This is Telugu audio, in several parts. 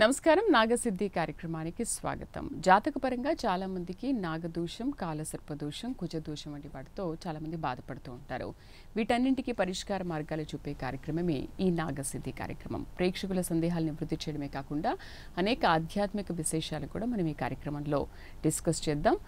నమస్కారం నాగసిద్ధి కార్యక్రమానికి స్వాగతం. జాతకపరంగా చాలా మందికి నాగదోషం, కాలసర్పదోషం, కుజదోషం వంటి వాటితో చాలా మంది బాధపడుతూ ఉంటారు. వీటన్నింటికి పరిష్కార మార్గాలు చూపే కార్యక్రమమే ఈ నాగసిద్ధి కార్యక్రమం. ప్రేక్షకుల సందేహాలను నివృత్తి చేయడమే కాకుండా అనేక ఆధ్యాత్మిక విశేషాలు కూడా మనం ఈ కార్యక్రమంలో డిస్కస్ చేద్దాం.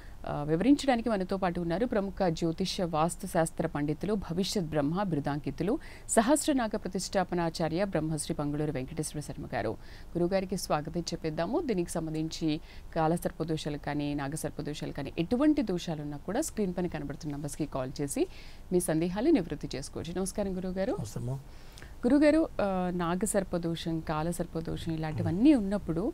వివరించడానికి మనతో పాటు ఉన్నారు ప్రముఖ జ్యోతిష్య వాస్తు శాస్త్ర పండితులు, భవిష్యత్ బ్రహ్మ బిరుదాంకితులు, సహస్రనాగ ప్రతిష్టాపనాచార్య బ్రహ్మశ్రీ పంగులూరు వెంకటేశ్వర శర్మ గారు. గురుగారికి స్వాగతం చెప్పేద్దాము. దీనికి సంబంధించి కాలసర్పదోషాలు కానీ నాగసర్పదోషాలు కానీ ఎటువంటి దోషాలు ఉన్నా కూడా స్క్రీన్ పైన కనబడుతున్న నంబర్స్కి కాల్ చేసి మీ సందేహాలు నివృత్తి చేసుకోవచ్చు. నమస్కారం గురుగారు. గురుగారు, నాగసర్పదోషం, కాలసర్పదోషం ఇలాంటివన్నీ ఉన్నప్పుడు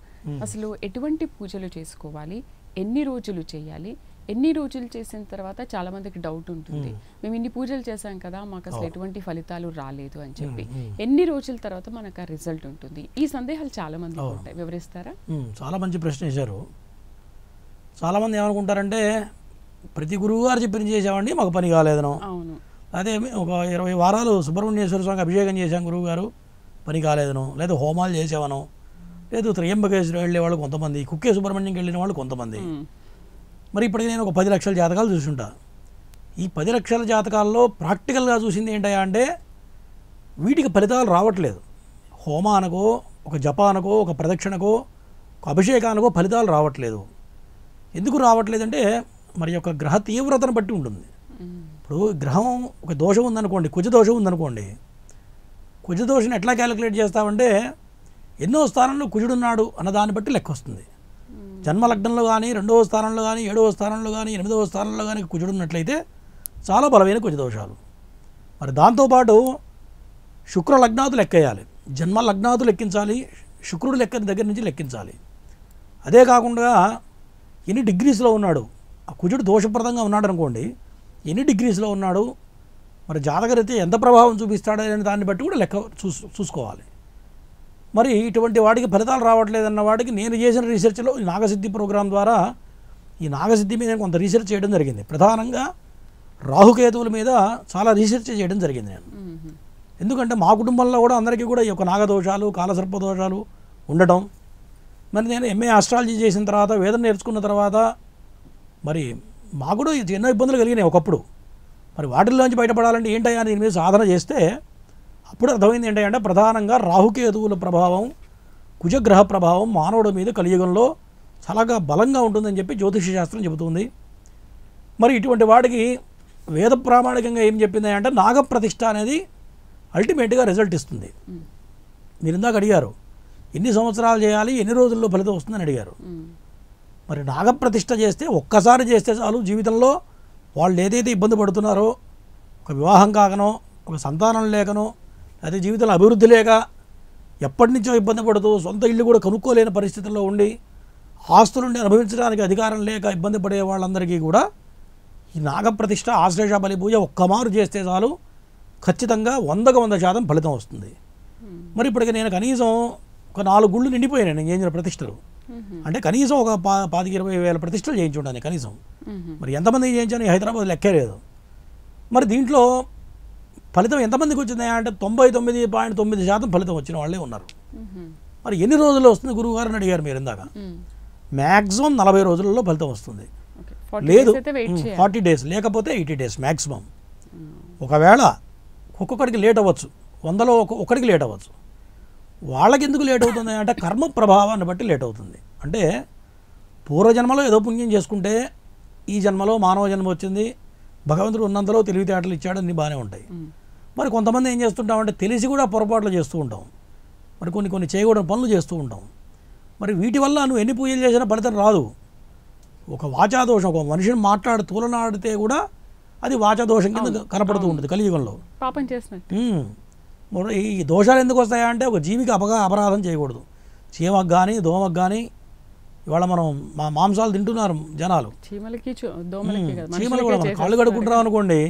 అసలు ఎటువంటి పూజలు చేసుకోవాలి, ఎన్ని రోజులు చేయాలి, ఎన్ని రోజులు చేసిన తర్వాత చాలా మందికి డౌట్ ఉంటుంది, మేము ఇన్ని పూజలు చేశాం కదా మాకు అసలు ఎటువంటి ఫలితాలు రాలేదు అని చెప్పి, ఎన్ని రోజుల తర్వాత మనకు ఆ రిజల్ట్ ఉంటుంది? ఈ సందేహాలు చాలా మంది ఉంటాయి, వివరిస్తారా? చాలా మంచి ప్రశ్న వేశారు. చాలామంది ఏమనుకుంటారంటే ప్రతి గురువు గారు చెప్పిన చేసామండి మాకు పని కాలేదనో, అవును, అదే ఒక 20 వారాలు సుబ్రహ్మణ్యేశ్వర స్వామికి అభిషేకం చేశాం గురువు గారు పని కాలేదనో, లేదా హోమాలు చేసామనో, లేదు త్రయంబకేశ్వరం వెళ్ళే వాళ్ళు కొంతమంది, కుక్కే సుబ్రహ్మణ్యంకి వెళ్ళిన వాళ్ళు కొంతమంది. మరి ఇప్పటికి నేను ఒక 10 లక్షల జాతకాలు చూసుంటా. ఈ 10 లక్షల జాతకాల్లో ప్రాక్టికల్గా చూసింది ఏంటయ్యా అంటే వీటికి ఫలితాలు రావట్లేదు. హోమానకో, ఒక జపానకో, ఒక ప్రదక్షిణకో, ఒక అభిషేకానికో ఫలితాలు రావట్లేదు. ఎందుకు రావట్లేదంటే మరి యొక్క గ్రహ తీవ్రతను బట్టి ఉంటుంది. ఇప్పుడు గ్రహం ఒక దోషం ఉందనుకోండి, కుజదోషం ఉందనుకోండి, కుజదోషం ఎట్లా క్యాలిక్యులేట్ చేస్తామంటే ఎన్నో స్థానంలో కుజుడున్నాడు అన్న దాన్ని బట్టి లెక్క వస్తుంది. జన్మలగ్నంలో కానీ, 2వ స్థానంలో కానీ, 7వ స్థానంలో కానీ, 8వ స్థానంలో కానీ కుజుడు ఉన్నట్లయితే చాలా బలమైన కుజదోషాలు. మరి దాంతోపాటు శుక్ర లగ్నాలు లెక్కేయాలి, జన్మ లగ్నాలు లెక్కించాలి, శుక్రుడు లెక్క దగ్గర నుంచి లెక్కించాలి. అదే కాకుండా ఎన్ని డిగ్రీస్లో ఉన్నాడు, ఆ కుజుడు దోషప్రదంగా ఉన్నాడు అనుకోండి, ఎన్ని డిగ్రీస్లో ఉన్నాడు, మరి జాతకరీత్యా ఎంత ప్రభావం చూపిస్తాడు అనే దాన్ని బట్టి కూడా లెక్క చూసుకోవాలి. మరి ఇటువంటి వాటికి ఫలితాలు రావట్లేదన్న వాటికి నేను చేసిన రీసెర్చ్లో ఈ నాగసిద్ధి ప్రోగ్రాం ద్వారా ఈ నాగసిద్ధి మీద కొంత రీసెర్చ్ చేయడం జరిగింది. ప్రధానంగా రాహుకేతువుల మీద చాలా రీసెర్చ్ చేయడం జరిగింది నేను. ఎందుకంటే మా కుటుంబంలో కూడా అందరికీ కూడా ఈ యొక్క నాగదోషాలు, కాలసర్పదోషాలు ఉండటం, మరి నేను ఎంఏ ఆస్ట్రాలజీ చేసిన తర్వాత, వేదం నేర్చుకున్న తర్వాత మరి మాకు కూడా ఎన్నో ఇబ్బందులు కలిగినాయి ఒకప్పుడు. మరి వాటిల్లోంచి బయటపడాలంటే ఏంటయ్యా దీని మీద సాధన చేస్తే అప్పుడు అర్థమైంది ఏంటంటే ప్రధానంగా రాహుకేతువుల ప్రభావం, కుజగ్రహ ప్రభావం మానవుడి మీద కలియుగంలో చాలా బలంగా ఉంటుందని చెప్పి జ్యోతిష శాస్త్రం చెబుతుంది. మరి ఇటువంటి వాటికి వేద ప్రామాణికంగా ఏం చెప్పింది అంటే నాగప్రతిష్ఠ అనేది అల్టిమేట్గా రిజల్ట్ ఇస్తుంది. మీరు ఇందాక అడిగారు ఎన్ని సంవత్సరాలు చేయాలి, ఎన్ని రోజుల్లో ఫలితం వస్తుందని అడిగారు. మరి నాగప్రతిష్ఠ చేస్తే ఒక్కసారి చేస్తే చాలు, జీవితంలో వాళ్ళు ఏదైతే ఇబ్బంది పడుతున్నారో, ఒక వివాహం కాకనో, ఒక సంతానం లేకనో, అదే జీవితంలో అభివృద్ధి లేక ఎప్పటి నుంచో ఇబ్బంది పడుతూ సొంత ఇల్లు కూడా కనుక్కోలేని పరిస్థితుల్లో ఉండి ఆస్తులుండి అనుభవించడానికి అధికారం లేక ఇబ్బంది పడే వాళ్ళందరికీ కూడా ఈ నాగప్రతిష్ఠ, ఆశ్లేష బలి పూజ ఒక్కమారు చేస్తే చాలు, ఖచ్చితంగా 100కు 100% ఫలితం వస్తుంది. మరి ఇప్పటికి నేను కనీసం ఒక 4 గుళ్ళు నిండిపోయాను నేను చేసిన ప్రతిష్టలు. అంటే కనీసం ఒక 25-20 వేల ప్రతిష్టలు చేయించుంటాను కనీసం. మరి ఎంతమందికి చేయించాను హైదరాబాద్ లెక్కే లేదు. మరి దీంట్లో ఫలితం ఎంతమందికి వచ్చిందా అంటే 99.9% ఫలితం వచ్చిన వాళ్ళే ఉన్నారు. మరి ఎన్ని రోజుల్లో వస్తుంది గురువుగారు అని అడిగారు మీరు ఇందాక. మ్యాక్సిమం 40 రోజులలో ఫలితం వస్తుంది, లేదు 40 డేస్, లేకపోతే 80 డేస్ మ్యాక్సిమం. ఒకవేళ ఒక్కొక్కడికి లేట్ అవ్వచ్చు, 100లో ఒకరికి లేట్ అవ్వచ్చు. వాళ్ళకి ఎందుకు లేట్ అవుతుంది అంటే కర్మ ప్రభావాన్ని బట్టి లేట్ అవుతుంది. అంటే పూర్వజన్మలో ఏదో పుణ్యం చేసుకుంటే ఈ జన్మలో మానవ జన్మ వచ్చింది, భగవంతుడు ఉన్నంతలో తెలివితేటలు ఇచ్చాడు, అన్నీ బాగానే ఉంటాయి. మరి కొంతమంది ఏం చేస్తుంటామంటే తెలిసి కూడా పొరపాట్లు చేస్తూ ఉంటాం, మరి కొన్ని చేయకూడని పనులు చేస్తూ ఉంటాం. మరి వీటి వల్ల నువ్వు ఎన్ని పూజలు చేసినా ఫలితం రాదు. ఒక వాచాదోషం, ఒక మనిషిని తూలనాడితే కూడా అది వాచాదోషం కింద కనపడుతూ ఉంటుంది కలియుగంలో. పాపం చేసినట్టు. ఈ దోషాలు ఎందుకు వస్తాయా అంటే ఒక జీవికి అపరాధం చేయకూడదు. చీమకు కానీ, దోమకు కానీ, ఇవాళ మనం మాంసాలు తింటున్నారు జనాలు, చీమలు కూడా మనం కాళ్ళు కడుక్కుంటున్నాం అనుకోండి,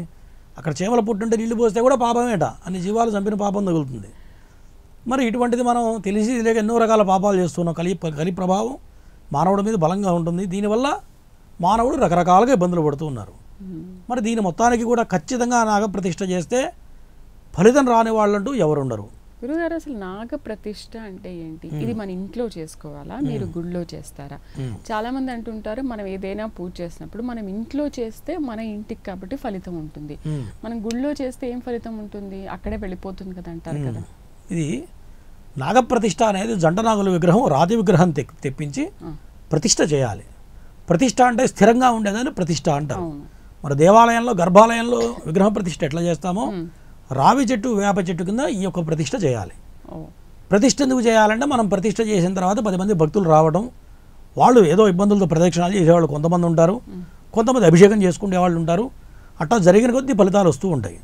అక్కడ చీమల పుట్టుంటే నీళ్లు పోస్తే కూడా పాపమేట, అన్ని జీవాలు చంపిన పాపం తగులుతుంది. మరి ఇటువంటిది మనం తెలిసి లేక ఎన్నో రకాల పాపాలు చేస్తున్నాం. కలి ప్రభావం మానవుడి మీద బలంగా ఉంటుంది. దీనివల్ల మానవుడు రకరకాలుగా ఇబ్బందులు పడుతూ ఉన్నారు. మరి దీని మొత్తానికి కూడా ఖచ్చితంగా నాగప్రతిష్ఠ చేస్తే ఫలితం రాని వాళ్ళంటూ ఎవరు ఉండరు. గురుగారు అసలు నాగ ప్రతిష్ఠ అంటే ఏంటి? ఇది మన ఇంట్లో చేసుకోవాలా, మీరు గుళ్ళో చేస్తారా? చాలా మంది అంటుంటారు మనం ఏదైనా పూజ చేసినప్పుడు మనం ఇంట్లో చేస్తే మన ఇంటికి కాబట్టి ఫలితం ఉంటుంది, మనం గుళ్ళో చేస్తే ఏం ఫలితం ఉంటుంది, అక్కడే వెళ్ళిపోతుంది కదా అంటారు కదా. ఇది నాగప్రతిష్ఠ అనేది జంటనాగుల విగ్రహం, రాతి విగ్రహం తెప్పించి ప్రతిష్ఠ చేయాలి. ప్రతిష్ఠ అంటే స్థిరంగా ఉండేదని ప్రతిష్ఠ అంటారు. మరి దేవాలయంలో గర్భాలయంలో విగ్రహ ప్రతిష్ఠ ఎట్లా చేస్తామో రావి చెట్టు వేప చెట్టు కింద ఈ యొక్క ప్రతిష్ఠ చేయాలి. ప్రతిష్ఠ ఎందుకు చేయాలంటే మనం ప్రతిష్ఠ చేసిన తర్వాత 10 మంది భక్తులు రావడం, వాళ్ళు ఏదో ఇబ్బందులతో ప్రదక్షిణాలు చేసేవాళ్ళు కొంతమంది ఉంటారు, కొంతమంది అభిషేకం చేసుకునే వాళ్ళు ఉంటారు. అట్లా జరిగిన కొద్దీ ఫలితాలు వస్తూ ఉంటాయి.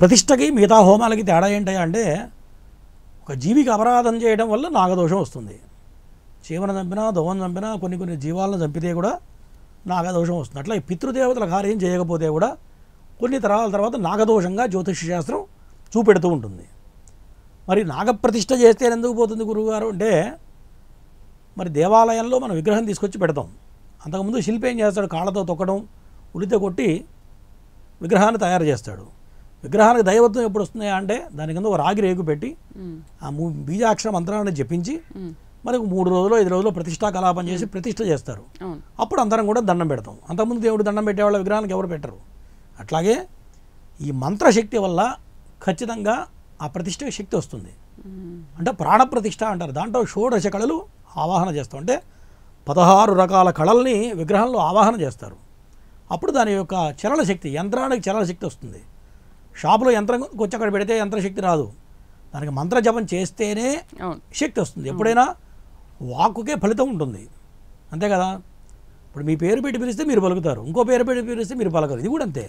ప్రతిష్టకి మిగతా హోమాలకి తేడా ఏంటంటే అంటే ఒక జీవికి అపరాధం చేయడం వల్ల నాగదోషం వస్తుంది. చీమను చంపినా దోమను చంపినా కొన్ని జీవాలను చంపితే కూడా నాగదోషం వస్తుంది. అట్లా పితృదేవతల కార్యం చేయకపోతే కూడా కొన్ని తరాల తర్వాత నాగదోషంగా జ్యోతిష శాస్త్రం చూపెడుతూ ఉంటుంది. మరి నాగప్రతిష్ఠ చేస్తే ఎందుకు పోతుంది గురువుగారు అంటే మరి దేవాలయంలో మనం విగ్రహం తీసుకొచ్చి పెడతాం. అంతకుముందు శిల్పి ఏం చేస్తాడు, కాళ్ళతో తొక్కడం, ఉలితో కొట్టి విగ్రహాన్ని తయారు చేస్తాడు. విగ్రహానికి దైవత్వం ఎప్పుడు వస్తున్నాయా అంటే దాని కింద ఒక రాగి రేకు పెట్టి ఆ బీజాక్షర మంత్రాన్ని జపించి మరి 3 రోజులు 5 రోజులు ప్రతిష్టా కలాపం చేసి ప్రతిష్ఠ చేస్తారు. అప్పుడు అందరం కూడా దండం పెడతాం. అంతకుముందు దేవుడు దండం పెట్టేవాళ్ళ విగ్రహానికి ఎవరు పెట్టరు. అట్లాగే ఈ మంత్రశక్తి వల్ల ఖచ్చితంగా ఆ ప్రతిష్ఠ శక్తి వస్తుంది. అంటే ప్రాణప్రతిష్ఠ అంటారు. దాంట్లో షోడశ కళలు ఆవాహన చేస్తాం. అంటే 16 రకాల కళల్ని విగ్రహంలో ఆవాహన చేస్తారు. అప్పుడు దాని యొక్క చలన శక్తి, యంత్రానికి చలన శక్తి వస్తుంది. షాపులో యంత్రం వచ్చి అక్కడ పెడితే యంత్రశక్తి రాదు, దానికి మంత్రజపం చేస్తేనే శక్తి వస్తుంది. ఎప్పుడైనా వాక్కుకే ఫలితం ఉంటుంది, అంతే కదా. ఇప్పుడు మీ పేరు పెట్టి పిలిస్తే మీరు పలుకుతారు, ఇంకో పేరు పెట్టి పిలిస్తే మీరు పలకరు. ఇది కూడా అంతే.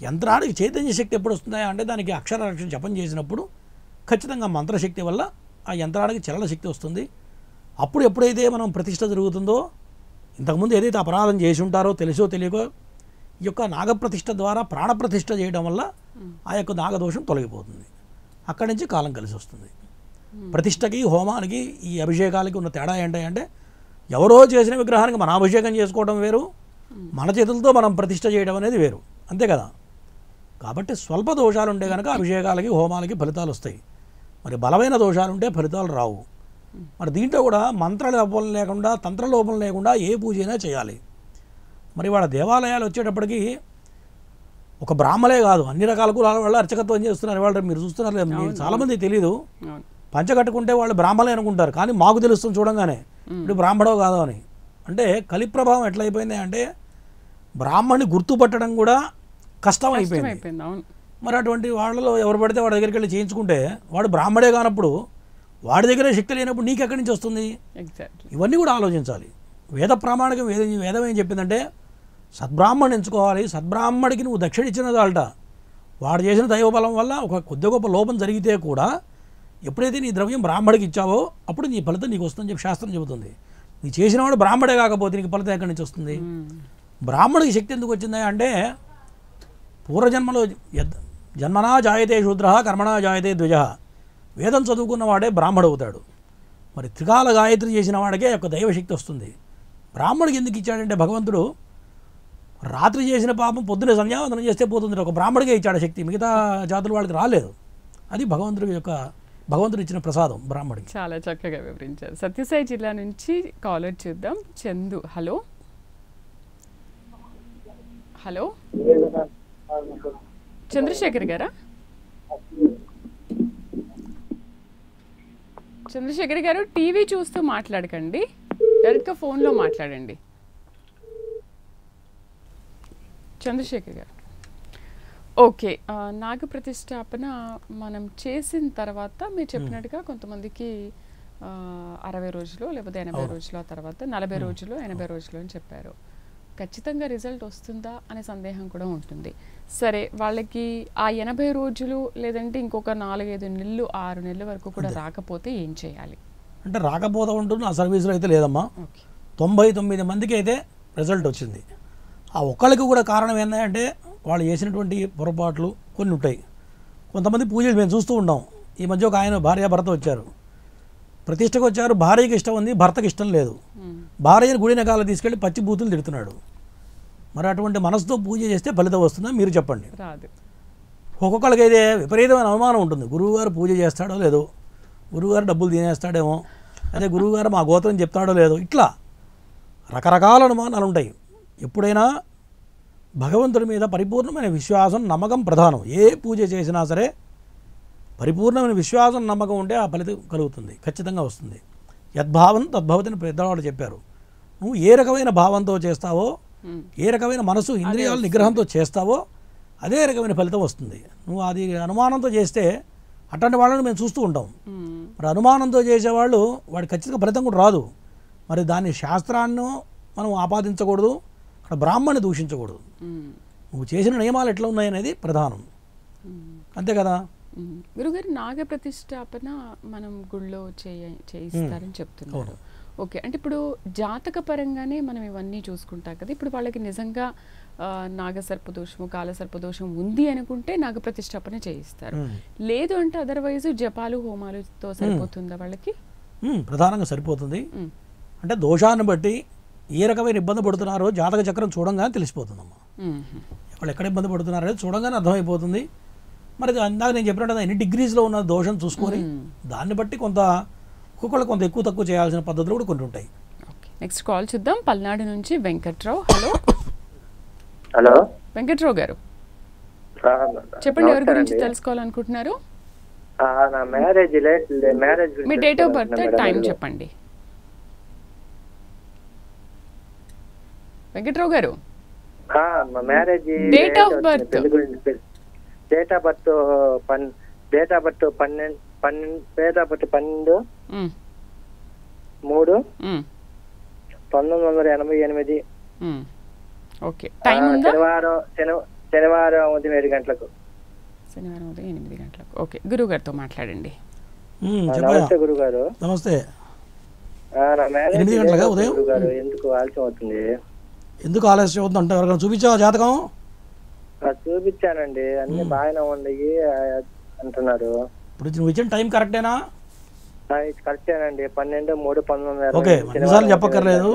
యంత్రానికి చైతన్య శక్తి ఎప్పుడు వస్తుందా అంటే దానికి అక్షరాక్షరం జపం చేసినప్పుడు ఖచ్చితంగా మంత్రశక్తి వల్ల ఆ యంత్రానికి చలన శక్తి వస్తుంది. అప్పుడు ఎప్పుడైతే మనం ప్రతిష్ఠ జరుగుతుందో, ఇంతకుముందు ఏదైతే అపరాధం చేసి ఉంటారో తెలుసో తెలియకో ఈ యొక్క నాగప్రతిష్ఠ ద్వారా ప్రాణప్రతిష్ఠ చేయడం వల్ల ఆ యొక్క నాగదోషం తొలగిపోతుంది. అక్కడి నుంచి కాలం కలిసి వస్తుంది. ప్రతిష్టకి హోమానికి ఈ అభిషేకాలకి ఉన్న తేడా ఏంటంటే ఎవరో చేసిన విగ్రహానికి మన అభిషేకం చేసుకోవడం వేరు, మన చేతులతో మనం ప్రతిష్ఠ చేయడం అనేది వేరు, అంతే కదా. కాబట్టి స్వల్ప దోషాలు ఉంటే కనుక అభిషేకాలకి హోమాలకి ఫలితాలు వస్తాయి. మరి బలమైన దోషాలు ఉంటే ఫలితాలు రావు. మరి దీంట్లో కూడా మంత్ర లోపం లేకుండా తంత్ర లోపం లేకుండా ఏ పూజ అయినా చేయాలి. మరి వాళ్ళ దేవాలయాలు వచ్చేటప్పటికి ఒక బ్రాహ్మలే కాదు, అన్ని రకాల కులాల వాళ్ళు అర్చకత్వం చేస్తున్నారు. వాళ్ళు మీరు చూస్తున్నారు, చాలామంది తెలీదు. పంచ కట్టుకుంటే వాళ్ళు బ్రాహ్మలే అనుకుంటారు, కానీ మాకు తెలుస్తుంది చూడంగానే ఇప్పుడు బ్రాహ్మడో కాదో అని. అంటే కలి ప్రభావం ఎట్లయిపోయింది అంటే బ్రాహ్మణ్ణి గుర్తుపట్టడం కూడా కష్టం అయిపోయింది. మరి అటువంటి వాళ్ళలో ఎవరు పడితే వాడి దగ్గరికి వెళ్ళి చేయించుకుంటే వాడు బ్రాహ్మడే కానప్పుడు వాడి దగ్గరే శక్తి లేనప్పుడు నీకు ఎక్కడి నుంచి వస్తుంది? ఇవన్నీ కూడా ఆలోచించాలి. వేద ప్రామాణికం వేదం ఏం చెప్పిందంటే సద్బ్రాహ్మణ్ణి ఎంచుకోవాలి. సద్బ్రాహ్మడికి నువ్వు దక్షిణ ఇచ్చిన దాల్ట వాడు చేసిన దైవబలం వల్ల ఒక కొద్ది గొప్ప లోపం జరిగితే కూడా ఎప్పుడైతే నీ ద్రవ్యం బ్రాహ్మడికి ఇచ్చావో అప్పుడు నీ ఫలితం నీకు వస్తుందని చెప్పి శాస్త్రం చెబుతుంది. నీ చేసిన వాడు బ్రాహ్మడే కాకపోతే నీకు ఫలితం ఎక్కడి నుంచి వస్తుంది? బ్రాహ్మడికి శక్తి ఎందుకు వచ్చింది అంటే పూర్వజన్మలో జన్మనా జాయతే శూద్ర కర్మణా జాయతే ద్విజ. వేదం చదువుకున్న వాడే బ్రాహ్మడు అవుతాడు. మరి త్రికాల గాయత్రి చేసిన వాడికే యొక్క దైవశక్తి వస్తుంది. బ్రాహ్మడికి ఎందుకు ఇచ్చాడంటే భగవంతుడు రాత్రి చేసిన పాపం పొద్దునే సంధ్యావందనం చేస్తే పోతుంది, ఒక బ్రాహ్మడికే ఇచ్చాడు శక్తి, మిగతా జాతుల వాళ్ళకి రాలేదు. అది భగవంతుడు ఇచ్చిన ప్రసాదం బ్రాహ్మడికి. చాలా చక్కగా వివరించారు. సత్యసాయి జిల్లా నుంచి కాలర్ చూద్దాం. చందు, హలో హలో చంద్రశేఖర్ గారా? చంద్రశేఖర్ గారు టీవీ చూస్తూ మాట్లాడకండి, డైరెక్ట్గా ఫోన్లో మాట్లాడండి. చంద్రశేఖర్ గారు, ఓకే. నాగప్రతిష్టాపన మనం చేసిన తర్వాత మీరు చెప్పినట్టుగా కొంతమందికి 60 రోజులు లేకపోతే 80 రోజుల తర్వాత 40 రోజులు 80 రోజులు అని చెప్పారు. ఖచ్చితంగా రిజల్ట్ వస్తుందా అనే సందేహం కూడా ఉంటుంది. సరే, వాళ్ళకి ఆ 80 రోజులు లేదంటే ఇంకొక 4-5 నెలలు 6 నెలల వరకు కూడా రాకపోతే ఏం చేయాలి? అంటే రాకపోతే ఉంటుంది, ఆ సర్వీసులో అయితే లేదమ్మా. 99 మందికి అయితే రిజల్ట్ వచ్చింది. ఆ ఒక్కళ్ళకి కూడా కారణం ఏంటంటే వాళ్ళు చేసినటువంటి పొరపాట్లు కొన్ని ఉంటాయి. కొంతమంది పూజలు మేము చూస్తూ ఉంటాం. ఈ మధ్య ఒక ఆయన భార్యాభర్త వచ్చారు, ప్రతిష్టకు వచ్చారు. భార్యకి ఇష్టం ఉంది, భర్తకి ఇష్టం లేదు. భార్యని గుడి నగాలు తీసుకెళ్ళి పచ్చి బూతులు తిడుతున్నాడు. మరి అటువంటి మనసుతో పూజ చేస్తే ఫలితం వస్తుందా మీరు చెప్పండి? రాదు. ఒక్కొక్కరికి అయితే విపరీతమైన అనుమానం ఉంటుంది, గురువుగారు పూజ చేస్తాడో లేదో, గురువుగారు డబ్బులు తినేస్తాడేమో, అదే గురువుగారు మా గోత్రం చెప్తాడో లేదో, ఇట్లా రకరకాల అనుమానాలు ఉంటాయి. ఎప్పుడైనా భగవంతుడి మీద పరిపూర్ణమైన విశ్వాసం నమ్మకం ప్రధానం. ఏ పూజ చేసినా సరే పరిపూర్ణమైన విశ్వాసం నమ్మకం ఉంటే ఆ ఫలితం కలుగుతుంది, ఖచ్చితంగా వస్తుంది. యద్భావం తద్భవతిని పెద్దవాళ్ళు చెప్పారు. నువ్వు ఏ రకమైన భావంతో చేస్తావో, ఏ రకమైన మనసు ఇంద్రియాల నిగ్రహంతో చేస్తావో అదే రకమైన ఫలితం వస్తుంది. నువ్వు అది అనుమానంతో చేస్తే అట్లాంటి వాళ్ళని మేము చూస్తూ ఉంటాం. మరి అనుమానంతో చేసేవాళ్ళు వాడికి ఖచ్చితంగా ఫలితం కూడా రాదు. మరి దాన్ని శాస్త్రాన్ని మనం ఆపాదించకూడదు, అక్కడ బ్రాహ్మణ్ణి దూషించకూడదు. నువ్వు చేసిన నియమాలు ఎట్లా ఉన్నాయనేది ప్రధానం, అంతే కదా. గురుగారు, నాగ ప్రతిష్టాపన మనం గుళ్ళో చేయిస్తారని చెప్తున్నారు. ఓకే, అంటే ఇప్పుడు జాతక పరంగానే మనం ఇవన్నీ చూసుకుంటాం కదా. ఇప్పుడు వాళ్ళకి నిజంగా నాగసర్పదోషము కాలసర్పదోషం ఉంది అనుకుంటే నాగ ప్రతిష్టాపన చేయిస్తారు. లేదు అంటే అదర్వైజ్ జపాలు హోమాలతో సరిపోతుందా వాళ్ళకి? ప్రధానంగా సరిపోతుంది. అంటే దోషాన్ని బట్టి ఏ రకమైన ఇబ్బంది పడుతున్నారో జాతక చక్రం చూడంగానే తెలిసిపోతుందమ్మా. వాళ్ళు ఎక్కడ ఇబ్బంది పడుతున్నారో చూడంగానే అర్థమైపోతుంది. మరి అందాక నేను చెప్పినట్టు ఎన్ని డిగ్రీస్లో ఉన్న దోషం చూసుకొని దాన్ని బట్టి కొంత ఒక్కొక్కళ్ళు కొంత ఎక్కువ తక్కువ చేయాల్సిన పద్ధతులు కూడా కొన్ని ఉంటాయి. నెక్స్ట్ కాల్ చూద్దాం. పల్నాడు నుంచి వెంకట్రావు. హలో హలో వెంకట్రావు గారు, చెప్పండి, ఎవరి గురించి తెలుసుకోవాలనుకుంటున్నారు? నా marriage me date of birth time చెప్పండి. వెంకట్రావు గారు, marriage date of birth date of birth 12/3/1988. Okay, time ఉందా? శనివారం ఉదయం 7 గంటలకు. శనివారం ఉదయం 8 గంటలకు. ఓకే, గురువు గారితో మాట్లాడండి. నమస్తే గురుగారు. నమస్తే. నా మ్యారేజ్ 8 గంటలుగా ఉదయం? గురుగారు, ఎందుకు ఆలస్యం అవుతుంది? ఎందుకు ఆలస్యం అవుతుంది అంటే ఎవరికైనా చూపించావా జాతకం? చూపించానండి, అన్ని బాగానే ఉన్నాయి అంటున్నారు. ఇప్పుడు నువ్వు ఇచ్చిన టైం కరెక్టేనా? కరెక్టేనండి. 12/3/1988. ఓకే, ఎన్నిసార్లు చెప్పక్కర్లేదు.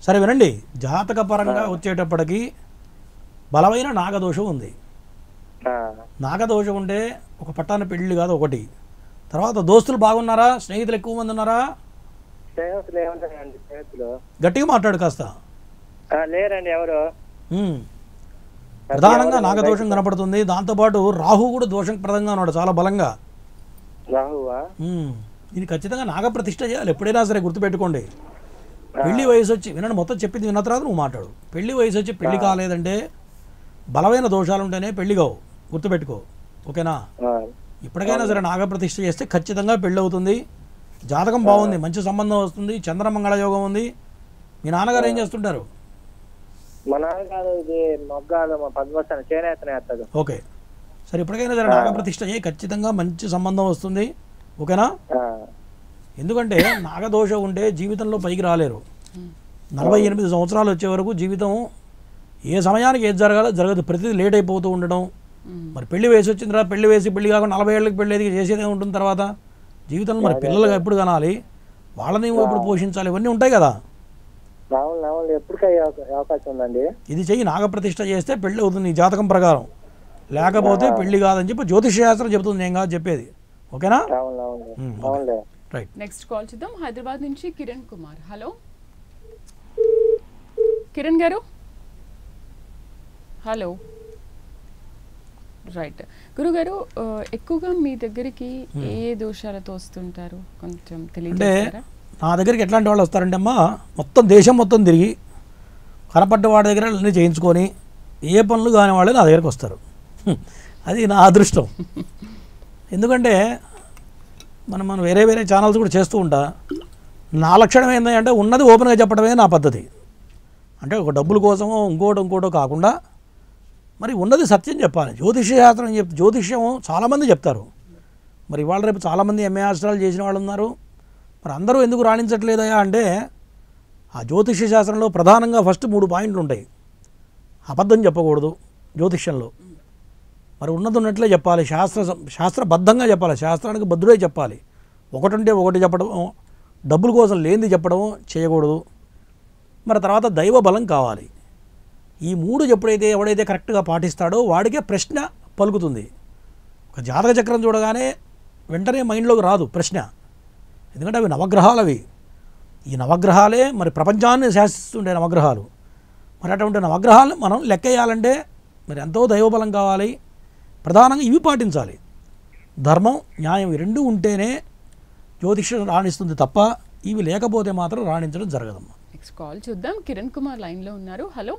సరే వినండి, జాతక పరంగా వచ్చేటప్పటికి బలమైన నాగదోషం ఉంది. నాగదోషం ఉంటే ఒక పట్టాన పెళ్ళి కాదు ఒకటి. తర్వాత దోస్తులు బాగున్నారా? స్నేహితులు ఎక్కువ మంది ఉన్నారా? స్నేహితులు గట్టిగా మాట్లాడు కాస్త. లేరండి ఎవరు. ప్రధానంగా నాగదోషం కనపడుతుంది. దాంతోపాటు రాహు కూడా దోషం ప్రదంగా ఉన్నాడు చాలా బలంగా. రాహువా? ఇది ఖచ్చితంగా నాగప్రతిష్ఠ చేయాలి ఎప్పుడైనా సరే, గుర్తుపెట్టుకోండి. పెళ్లి వయసు వచ్చి వినండి, మొత్తం చెప్పింది విన్న తర్వాత నువ్వు మాట్లాడు. పెళ్లి వయసు వచ్చి పెళ్లి కాలేదంటే బలమైన దోషాలు ఉంటేనే పెళ్లి కావు, గుర్తుపెట్టుకో. ఓకేనా? ఇప్పటికైనా సరే నాగప్రతిష్ఠ చేస్తే ఖచ్చితంగా పెళ్ళి అవుతుంది. జాతకం బాగుంది, మంచి సంబంధం వస్తుంది, చంద్రమంగళ యోగం ఉంది. మీ నాన్నగారు ఏం చేస్తుంటారు? మా నాన్నగారు ఇది మొగ్గాలు పద్మస్థానం చేనేతనే వేస్తాడు. ఓకే, సరే ఇప్పటికైనా సరే నాగప్రతిష్ఠ చేయి, ఖచ్చితంగా మంచి సంబంధం వస్తుంది. ఓకేనా? ఎందుకంటే నాగదోషం ఉంటే జీవితంలో పైకి రాలేరు. 48 సంవత్సరాలు వచ్చే వరకు జీవితం ఏ సమయానికి ఏది జరగాలో జరగదు, ప్రతిదీ లేట్ అయిపోతూ ఉండడం. మరి పెళ్లి వయసు వచ్చిన తర్వాత పెళ్లి వేసి పెళ్లి కాకుండా 40 ఏళ్ళకి పెళ్లి ఏది చేసేదే ఉంటుంది. తర్వాత జీవితంలో మరి పిల్లలు ఎప్పుడు కనాలి, వాళ్ళని ఎప్పుడు పోషించాలి, ఇవన్నీ ఉంటాయి కదా. అవకాశం ఉందండి. ఇది చెయ్యి, నాగప్రతిష్ఠ చేస్తే పెళ్లి అవుతుంది నీ జాతకం ప్రకారం. లేకపోతే పెళ్లి కాదని చెప్పి జ్యోతిష శాస్త్రం చెబుతుంది, నేను కాదు చెప్పేది. ఓకేనా? రైట్. నెక్స్ట్ కాల్ చూద్దాం. హైదరాబాద్ నుంచి కిరణ్ కుమార్. హలో కిరణ్ గారు. హలో. రైట్ గురుగారు, ఎక్కువగా మీ దగ్గరికి ఏ దోషాలతో వస్తుంటారు కొంచెం తెలియజేస్తారా? నా దగ్గరికి ఎట్లాంటి వాళ్ళు వస్తారంటే అమ్మా, మొత్తం దేశం మొత్తం తిరిగి కనపడ్డ వాడి దగ్గర అన్నీ చేయించుకొని ఏ పనులు కాని వాళ్ళే నా దగ్గరికి వస్తారు. అది నా అదృష్టం. ఎందుకంటే మనం వేరే వేరే ఛానల్స్ కూడా చేస్తూ ఉంటా. నా లక్షణం ఏంటంటే ఉన్నది ఓపెన్గా చెప్పడమే నా పద్ధతి. అంటే ఒక డబ్బుల కోసమో ఇంకోటో కాకుండా మరి ఉన్నది సత్యం చెప్పాలి. జ్యోతిష శాస్త్రం జ్యోతిష్యం చాలామంది చెప్తారు. మరి ఇవాళ రేపు చాలామంది ఎంఏ హాస్టల్ చేసిన వాళ్ళు ఉన్నారు. మరి అందరూ ఎందుకు రాణించట్లేదయా అంటే ఆ జ్యోతిష శాస్త్రంలో ప్రధానంగా ఫస్ట్ 3 పాయింట్లు ఉంటాయి. అబద్ధం చెప్పకూడదు జ్యోతిష్యంలో. మరి ఉన్నది ఉన్నట్లే చెప్పాలి, శాస్త్రబద్ధంగా చెప్పాలి, శాస్త్రానికి బద్దుడే చెప్పాలి. ఒకటి ఉంటే ఒకటి చెప్పడం, డబ్బుల కోసం లేనిది చెప్పడం చేయకూడదు. మరి తర్వాత దైవ బలం కావాలి. ఈ 3 ఎప్పుడైతే ఎవడైతే కరెక్ట్గా పాటిస్తాడో వాడికే ప్రశ్న పలుకుతుంది. ఒక జాతక చక్రం చూడగానే వెంటనే మైండ్లోకి రాదు ప్రశ్న, ఎందుకంటే అవి నవగ్రహాలు. అవి ఈ నవగ్రహాలే మరి ప్రపంచాన్ని శాసిస్తుండే నవగ్రహాలు. మరి అటువంటి నవగ్రహాలను మనం లెక్కేయాలంటే మరి ఎంతో దైవబలం కావాలి. ప్రధానంగా ఇవి పాటించాలి, ధర్మం న్యాయం ఈ రెండూ ఉంటేనే జ్యోతిష్యం రాణిస్తుంది తప్ప ఇవి లేకపోతే మాత్రం రాణించడం జరగదమ్మా. నెక్స్ట్ కాల్ చూద్దాం. కిరణ్ కుమార్ లైన్లో ఉన్నారు. హలో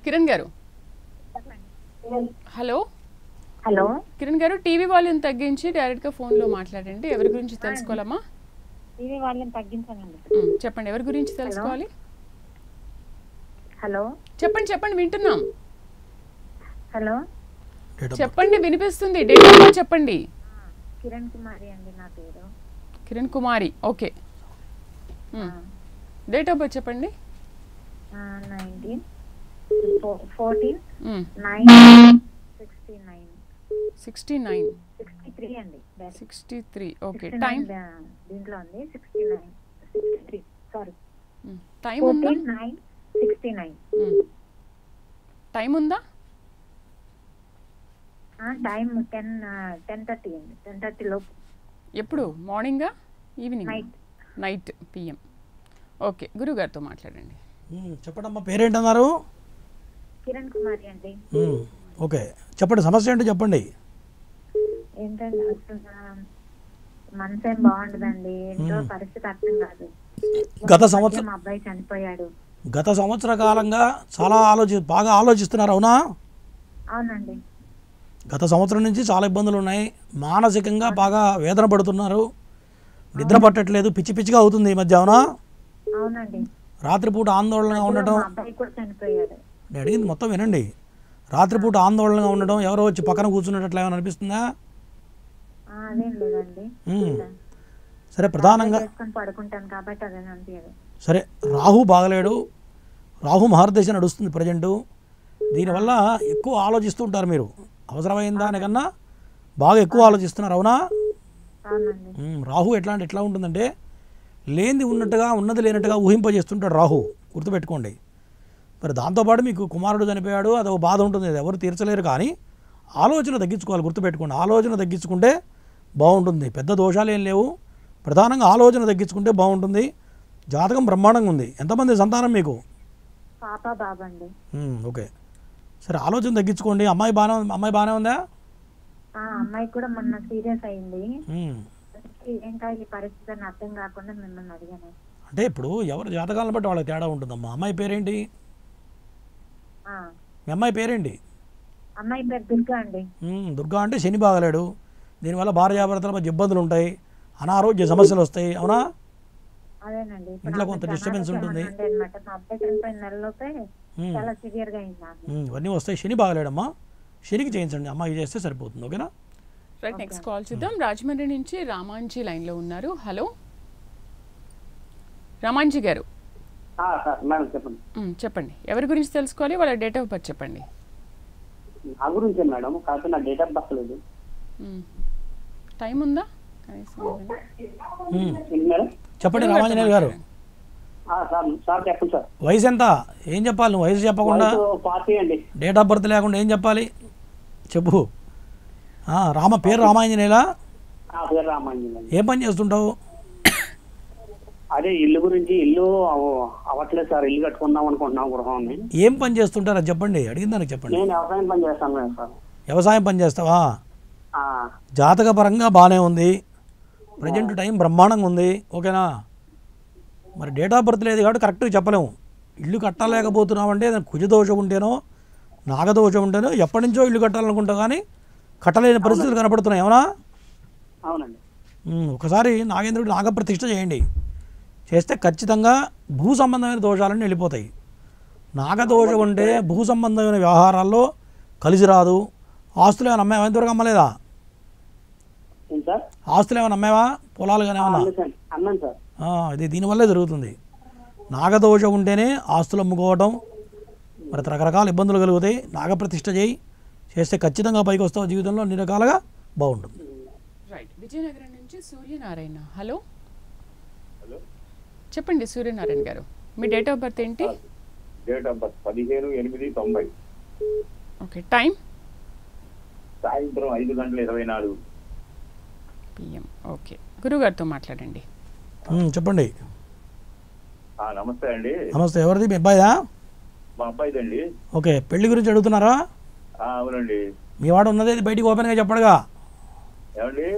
కిరణ్ గారు. హలో హలో కిరణ్ గారు, టీవీ వాల్యూమ్ తగ్గించి డైరెక్ట్గా ఫోన్లో మాట్లాడండి. ఎవరి గురించి తెలుసుకోవాలమ్మా? టీవీ వాళ్ళని తగ్గించానండి. చెప్పండి, ఎవరి గురించి తెలుసుకోవాలి? హలో చెప్పండి వింటున్నాం. హలో చెప్పండి, వినిపిస్తుంది. డేట్ ఆఫ్ బర్త్ చెప్పండి. కిరణ్ కుమారి అండి నా పేరు. కిరణ్ కుమారి, ఓకే. డేట్ ఆఫ్ బర్త్ చెప్పండి. 19/14/9/69 63 అండి. 63, ఓకే. 69 టైం దీంట్లో ఉంది. 69 63 సారీ టైం ఉందా? 14/9/69 టైం ఉందా? టైం 10:30 అండి. 10:30 లోపు. ఎప్పుడు? మార్నింగా, evening? Night. Night PM. Okay, గురుగారితో మాట్లాడండి. చెప్పండమ్మా, పేరేంటన్నారు? కిరణ్ కుమారి అండి. ఓకే, చెప్పండి, సమస్య ఏంటో చెప్పండి. ఏంటంటే అసలు మనసు ఏం బాగుండదండి. ఏంటో పరిస్థితి అర్థం కాదు. గత సంవత్సరం మా అబ్బాయి చనిపోయాడు. గత సంవత్సర కాలంగా చాలా బాగా ఆలోచిస్తున్నారు, అవునా? అవునండి. గత సంవత్సరం నుంచి చాలా ఇబ్బందులు ఉన్నాయి. మానసికంగా బాగా వేదన పడుతున్నారు. నిద్ర పట్టట్లేదు, పిచ్చి పిచ్చిగా అవుతుంది ఈ మధ్య, అవునా? అవునండి. రాత్రిపూట ఆందోళనగా ఉండటం. మా అబ్బాయి కూడా చనిపోయాడు. నేను అడిగింది మొత్తం వినండి. రాత్రిపూట ఆందోళనగా ఉండడం, ఎవరో వచ్చి పక్కన కూర్చున్నట్లు ఏమైనా అనిపిస్తుందా? అదేం లేదండి. సరే, ప్రధానంగా పడుకుంటాను కాబట్టి అదే అనిపించదు. సరే, రాహు బాగలేడు. రాహు మహర్దశ నడుస్తుంది ప్రజెంటు. దీనివల్ల ఎక్కువ ఆలోచిస్తూ ఉంటారు మీరు. అవసరమైన దానికన్నా బాగా ఎక్కువ ఆలోచిస్తున్నారు, అవునా? రాహు ఎట్లా ఉంటుందంటే లేనిది ఉన్నట్టుగా, ఉన్నది లేనట్టుగా ఊహింపజేస్తుంటాడు రాహు, గుర్తుపెట్టుకోండి. మరి దాంతోపాటు మీకు కుమారుడు చనిపోయాడు, అదొక బాధ ఉంటుంది, అది ఎవరు తీర్చలేరు. కానీ ఆలోచన తగ్గించుకోవాలి, గుర్తుపెట్టుకోండి. ఆలోచన తగ్గించుకుంటే బాగుంటుంది. పెద్ద దోషాలు ఏం లేవు, ప్రధానంగా ఆలోచన తగ్గించుకుంటే బాగుంటుంది. జాతకం బ్రహ్మాండంగా ఉంది. ఎంతమంది సంతానం మీకు? పాప బాబు అండి. ఓకే, సరే, ఆలోచన తగ్గించుకోండి. అమ్మాయి బాగానే ఉందా? అమ్మాయి కూడా మొన్న సీరియస్ అయింది. ఏంటో ఈ పరిస్థితి అని అర్థం కాకుండా మిమ్మల్ని అడిగాను. అంటే ఇప్పుడు ఎవరు జాతకాలను బట్టి వాళ్ళకి తేడా ఉంటుందమ్మా. అమ్మాయి పేరేంటి? మీ అమ్మాయి పేరేంటి? అమ్మాయి పేరు దుర్గా అండి. దుర్గా అంటే శని బాగలేడు, దీనివల్ల భార్యాభర్తల మధ్య ఇబ్బందులు ఉంటాయి, అనారోగ్య సమస్యలు వస్తాయి, అవునా? అదేనండి. ఇంట్లో కొంత డిస్టర్బెన్స్ ఉంటుంది. మా అబ్బాయి చనిపోయిన నెలలోపే చాలా సివియర్ గా అయింది. ఇవన్నీ వస్తాయి. శని బాగలేడమ్మా, శనికి చేయించండి, అమ్మాయి చేస్తే సరిపోతుంది. ఓకేనా? రైట్, నెక్స్ట్ కాల్ చూద్దాం. రాజమండ్రి నుంచి రామాంజీ లైన్లో ఉన్నారు. హలో రామాంజీ గారు. చెప్పండి, ఎవరి గురించి తెలుసుకోవాలి? వాళ్ళ డేట్ ఆఫ్ బర్త్ చెప్పండి. నా గురించే మేడం, కాకపోతే నా డేట్ ఆఫ్ బర్త్ లేదు. టైం ఉందా కనీసం? చెప్పండి రామాంజనేయులు గారు. సార్ చెప్పండి సార్. వయసు ఎంత? ఏం చెప్పాలి నువ్వు? వయసు చెప్పకుండా, 40 అండి. డేట్ ఆఫ్ బర్త్ లేకుండా ఏం చెప్పాలి చెప్పు. పేరు రామాంజనేయులా? పేరు రామాంజనేయులు. ఏం పని చేస్తుంటావు? అదే ఇల్లు గురించి. ఇల్లు అవ్వట్లేదు సార్, ఇల్లు కట్టుకుందాం అనుకుంటున్నాం గృహాన్ని. ఏం పని చేస్తుంటారు అది చెప్పండి, అడిగిన దానికి చెప్పండి. నేను వ్యవసాయం పని చేస్తాను సార్. వ్యవసాయం పని చేస్తావా? జాతక పరంగా బాగానే ఉంది, ప్రజెంట్ టైం బ్రహ్మాండంగా ఉంది, ఓకేనా? మరి డేట్ ఆఫ్ బర్త్ లేదు కాబట్టి కరెక్ట్గా చెప్పలేము. ఇల్లు కట్టలేకపోతున్నామంటే కుజదోషం ఉంటేనో నాగదోషం ఉంటేనో ఎప్పటి నుంచో ఇల్లు కట్టాలనుకుంటా కానీ కట్టలేని పరిస్థితులు కనపడుతున్నాయి, అవునా? అవునండి. ఒకసారి నాగేంద్రుడు నాగప్రతిష్ఠ చేయండి, చేస్తే ఖచ్చితంగా భూ సంబంధమైన దోషాలన్నీ వెళ్ళిపోతాయి. నాగదోషం ఉంటే భూ సంబంధమైన వ్యవహారాల్లో కలిసి రాదు. ఆస్తులు ఏమైనా అమ్మావా? ఇంతవరకు అమ్మలేదా? ఆస్తులు ఏమైనా అమ్మావా? పొలాలు కానీ ఏమన్నా? ఇది దీనివల్లే జరుగుతుంది. నాగదోషం ఉంటేనే ఆస్తులు అమ్ముకోవటం, మరి రకరకాల ఇబ్బందులు కలుగుతాయి. నాగప్రతిష్ఠ చేస్తే ఖచ్చితంగా పైకి వస్తావు, జీవితంలో అన్ని రకాలుగా బాగుంటుంది. రైట్, విజయనగరం నుంచి సూర్యనారాయణ. హలో చెప్పండి సూర్యనారాయణ గారు, మీ డేట్ ఆఫ్ బర్త్ ఏంటి? Date of birth 15/8/90. Okay, time సాయంత్రం 5:24 PM. ఓకే, గురుగారితో మాట్లాడండి. చెప్పండి. నమస్తే అండి. నమస్తే. ఎవరిది? మీ అబ్బాయిదా? మా అబ్బాయిదండి. ఓకే, పెళ్లి గురించి అడుగుతున్నారా? అవునండి. మీ వాడు ఉన్నది ఏది బయటికి ఓపెన్గా చెప్పడుగా? ఏమండి?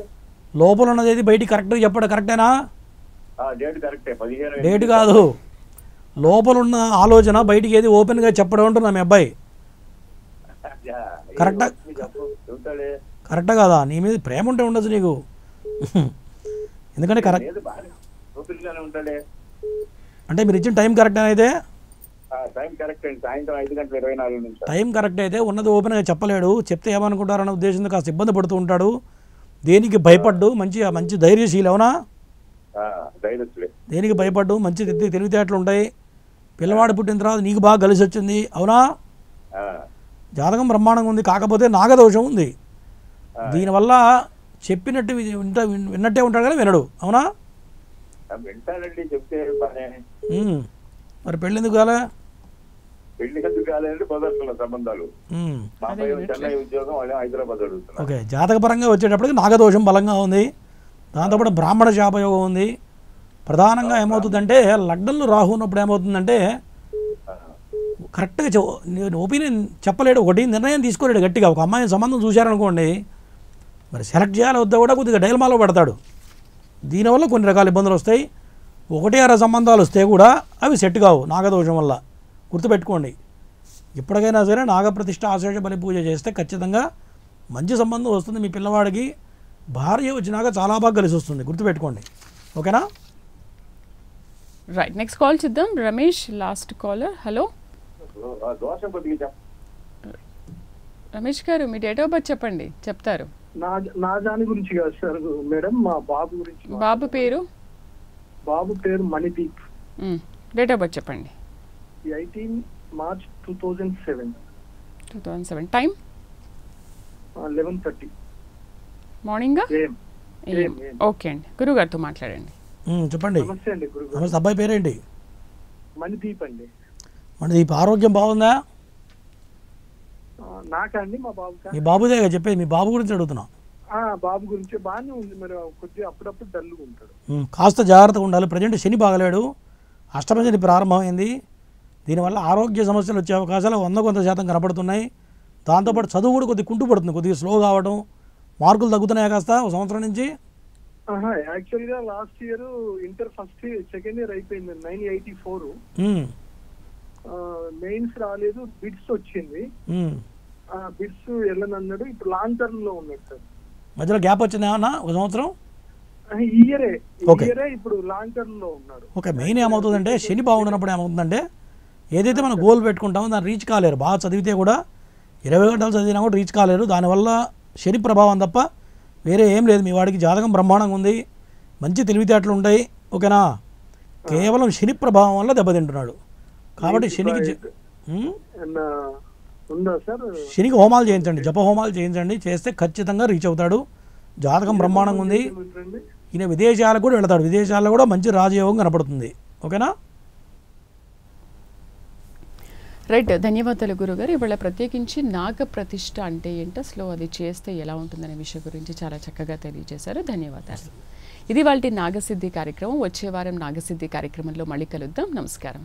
లోపల ఉన్నది ఏది బయటికి కరెక్ట్గా చెప్పడు, కరెక్టేనా? డేట్ కరెక్టే, 15. డేట్ కాదు, లోపల ఉన్న ఆలోచన బయటికి ఏది ఓపెన్గా చెప్పడం అంటున్నా మీ అబ్బాయి. కరెక్టా? కరెక్టా కాదా? నీ మీద ప్రేమ ఉంటే ఉండొచ్చు నీకు. ఎందుకంటే కరెక్ట్ ఉంటాడే అంటే మీరు ఇచ్చిన టైం కరెక్ట్ అయితే టైం కరెక్ట్ అండి. సాయంత్రం 5:24 టైం కరెక్ట్ అయితే ఉన్నది ఓపెన్గా చెప్పలేడు. చెప్తే ఏమనుకుంటారన్న ఉద్దేశంతో కాస్త ఇబ్బంది పడుతూ ఉంటాడు. దేనికి భయపడ్డు, మంచి ధైర్యశీలి. అవునా? దేనికి భయపడ్డు, మంచి తెలివితేటలు ఉంటాయి. పిల్లవాడు పుట్టిన తర్వాత నీకు బాగా కలిసి వచ్చింది. అవునా? జాతకం బ్రహ్మాండంగా ఉంది. కాకపోతే నాగదోషం ఉంది. దీనివల్ల చెప్పినట్టు విన్నట్టే ఉంటాడు కానీ వినడు. అవునా? వింటానండి, చెప్తే మరి పెళ్ళి ఎందుకు కాలే? పెళ్లి ఎందుకు కాలేదంటే కుదరట్లేదు సంబంధాలు. మా అబ్బాయి చెన్నై ఉద్యోగం, వాళ్ళు హైదరాబాద్ అడుగుతున్నారు. ఓకే, జాతకపరంగా వచ్చేటప్పటికి నాగదోషం బలంగా ఉంది. దాంతోపాటు బ్రాహ్మణ శాపయోగం ఉంది. ప్రధానంగా ఏమవుతుందంటే లగ్నంలో రాహు ఉన్నప్పుడు ఏమవుతుందంటే కరెక్ట్గా ఒపీనియన్ చెప్పలేడు. ఒకటి నిర్ణయం తీసుకోలేడు గట్టిగా. ఒక అమ్మాయిని సంబంధం చూశారనుకోండి, మరి సెలెక్ట్ చేయాలి వద్దా కూడా కొద్దిగా డైలమాలో పడతాడు. దీనివల్ల కొన్ని రకాల ఇబ్బందులు వస్తాయి. 1-6 సంబంధాలు వస్తే కూడా అవి సెట్ కావు నాగదోషం వల్ల. గుర్తుపెట్టుకోండి, ఎప్పటికైనా సరే నాగప్రతిష్ఠ ఆశేష బలి పూజ చేస్తే ఖచ్చితంగా మంచి సంబంధం వస్తుంది. మీ పిల్లవాడికి భార్య వచ్చినాక చాలా బాగా కలిసి వస్తుంది. గుర్తుపెట్టుకోండి. ఓకేనా? రైట్, నెక్స్ట్ కాల్ చూద్దాం. Ramesh last caller. Hello Ramesh గారు, మీ డేట్ ఆఫ్ బర్త్ చెప్పండి. చెప్తారు. నా దాని గురించి కాదు సార్ మేడం, మా బాబు గురించి. బాబు పేరు? బాబు పేరు మణిదీప్. డేట్ ఆఫ్ బర్త్ చెప్పండి. 18 March 2007. 2007. Time? 11:30 morning. AM. Okay అండి, గురుగారితో మాట్లాడండి. చెప్పండి. నమస్తే అండి గురుగారు. నమస్తే. అబ్బాయి పేరేంటి? మణిదీప్ అండి. మణిదీప్. ఆరోగ్యం బాగుందా? నాకండి మా బాబు. మీ బాబుదే చెప్పేది. మీ బాబు గురించి అడుగుతున్నా. బాబు గురించి బాగానే ఉంది, మరి కొద్దిగా అప్పుడప్పుడు డల్గా ఉంటాడు. కాస్త జాగ్రత్తగా ఉండాలి. ప్రజెంట్ శని బాగలేడు, అష్టమ శని ప్రారంభమైంది. దీనివల్ల ఆరోగ్య సమస్యలు వచ్చే అవకాశాలు 100% కనపడుతున్నాయి. దాంతోపాటు చదువు కూడా కొద్దిగా కుంటుపడుతుంది, కొద్దిగా స్లో కావడం. మార్కులు తగ్గుతున్నాయా కాస్త ఒక సంవత్సరం నుంచి? యాక్చువల్గా last year inter second year అయిపోయింది. 984. మెయిన్స్ రాలేదు, బిట్స్ వచ్చింది. బిట్స్ వెళ్ళనన్నాడు. ఇప్పుడు లాంగ్ టర్మ్ లో ఉన్నాడు సార్. మధ్యలో గ్యాప్ వచ్చింది ఏమన్నా ఒక సంవత్సరం? ఇయరే ఇప్పుడు లాంగ్ టర్మ్ లో ఉన్నాడు. ఓకే, మెయిన్ ఏమవుతుందంటే శని బాగుండినప్పుడు ఏమవుతుందంటే ఏదైతే మనం గోల్ పెట్టుకుంటామో దాన్ని రీచ్ కాలేరు. బాగా చదివితే కూడా 20 గంటలు చదివినా కూడా రీచ్ కాలేరు. దానివల్ల శని ప్రభావం తప్ప వేరే ఏం లేదు. మీ వాడికి జాతకం బ్రహ్మాండంగా ఉంది, మంచి తెలివితేటలు ఉంటాయి. ఓకేనా? కేవలం శని ప్రభావం వల్ల దెబ్బతింటున్నాడు. కాబట్టి శనికి హోమాలు చేయించండి, జప హోమాలు చేయించండి. చేస్తే ఖచ్చితంగా రీచ్ అవుతాడు. జాతకం బ్రహ్మాండంగా ఉంది. ఈయన విదేశాలకు కూడా వెళతాడు. విదేశాల్లో కూడా మంచి రాజయోగం కనపడుతుంది. ఓకేనా? రైట్, ధన్యవాదాలు గురుగారు. ఇవాళ ప్రత్యేకించి నాగ ప్రతిష్ఠ అంటే ఏంటో, అసలు అది చేస్తే ఎలా ఉంటుందనే విషయం గురించి చాలా చక్కగా తెలియజేశారు. ధన్యవాదాలు. ఇది వాళ్ళ నాగసిద్ధి కార్యక్రమం. వచ్చే వారం నాగసిద్ధి కార్యక్రమంలో మళ్ళీ కలుద్దాం. నమస్కారం.